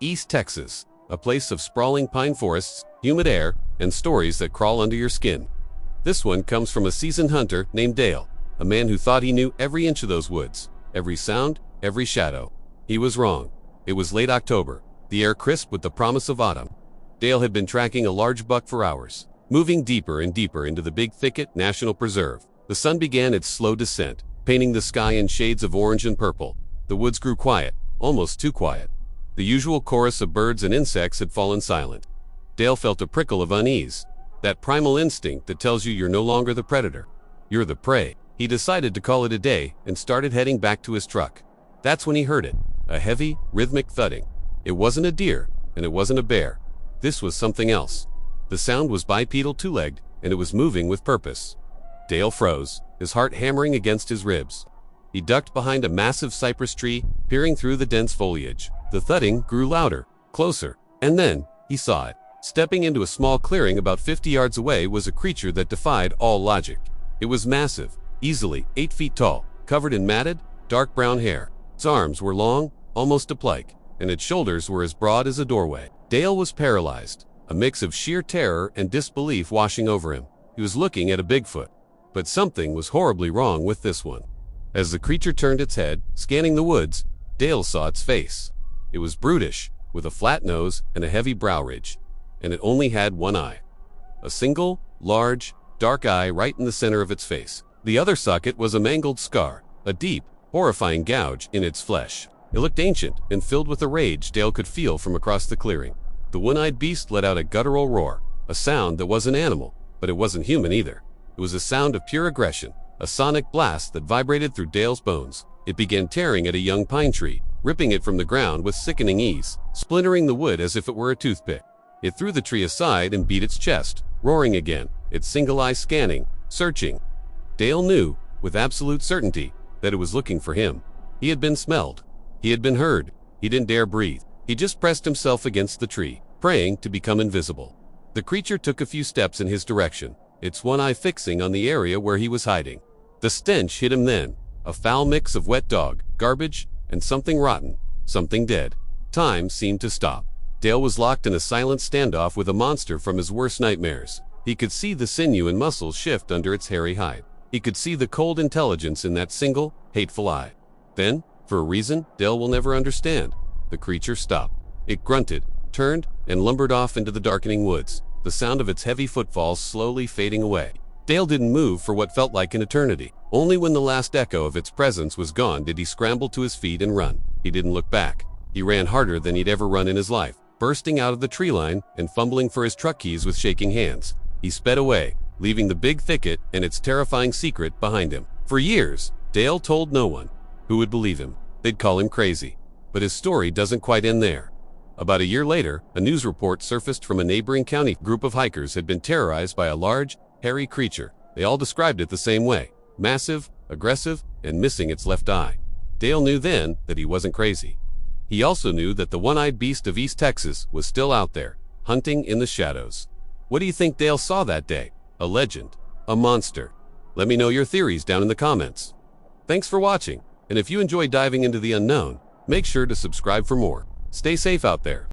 East Texas, a place of sprawling pine forests, humid air, and stories that crawl under your skin. This one comes from a seasoned hunter named Dale, a man who thought he knew every inch of those woods, every sound, every shadow. He was wrong. It was late October, the air crisp with the promise of autumn. Dale had been tracking a large buck for hours, moving deeper and deeper into the Big Thicket National Preserve. The sun began its slow descent, painting the sky in shades of orange and purple. The woods grew quiet, almost too quiet. The usual chorus of birds and insects had fallen silent. Dale felt a prickle of unease, that primal instinct that tells you you're no longer the predator. You're the prey. He decided to call it a day and started heading back to his truck. That's when he heard it, a heavy, rhythmic thudding. It wasn't a deer, and it wasn't a bear. This was something else. The sound was bipedal, two-legged, and it was moving with purpose. Dale froze, his heart hammering against his ribs. He ducked behind a massive cypress tree, peering through the dense foliage. The thudding grew louder, closer, and then he saw it. Stepping into a small clearing about 50 yards away was a creature that defied all logic. It was massive, easily 8 feet tall, covered in matted, dark brown hair. Its arms were long, almost ape-like, and its shoulders were as broad as a doorway. Dale was paralyzed, a mix of sheer terror and disbelief washing over him. He was looking at a Bigfoot, but something was horribly wrong with this one. As the creature turned its head, scanning the woods, Dale saw its face. It was brutish, with a flat nose and a heavy brow ridge, and it only had one eye. A single, large, dark eye right in the center of its face. The other socket was a mangled scar, a deep, horrifying gouge in its flesh. It looked ancient and filled with a rage Dale could feel from across the clearing. The one-eyed beast let out a guttural roar, a sound that wasn't animal, but it wasn't human either. It was a sound of pure aggression, a sonic blast that vibrated through Dale's bones. It began tearing at a young pine tree, ripping it from the ground with sickening ease, splintering the wood as if it were a toothpick. It threw the tree aside and beat its chest, roaring again, its single eye scanning, searching. Dale knew, with absolute certainty, that it was looking for him. He had been smelled. He had been heard. He didn't dare breathe. He just pressed himself against the tree, praying to become invisible. The creature took a few steps in his direction, its one eye fixing on the area where he was hiding. The stench hit him then, a foul mix of wet dog, garbage, and something rotten, something dead. Time seemed to stop. Dale was locked in a silent standoff with a monster from his worst nightmares. He could see the sinew and muscles shift under its hairy hide. He could see the cold intelligence in that single, hateful eye. Then, for a reason Dale will never understand, the creature stopped. It grunted, turned, and lumbered off into the darkening woods, the sound of its heavy footfalls slowly fading away. Dale didn't move for what felt like an eternity. Only when the last echo of its presence was gone did he scramble to his feet and run. He didn't look back. He ran harder than he'd ever run in his life, bursting out of the tree line and fumbling for his truck keys with shaking hands. He sped away, leaving the Big Thicket and its terrifying secret behind him. For years, Dale told no one. Who would believe him? They'd call him crazy. But his story doesn't quite end there. About a year later, a news report surfaced from a neighboring county. A group of hikers had been terrorized by a large, hairy creature. They all described it the same way: massive, aggressive, and missing its left eye. Dale knew then that he wasn't crazy. He also knew that the one-eyed beast of East Texas was still out there, hunting in the shadows. What do you think Dale saw that day? A legend? A monster? Let me know your theories down in the comments. Thanks for watching, and if you enjoy diving into the unknown, make sure to subscribe for more. Stay safe out there.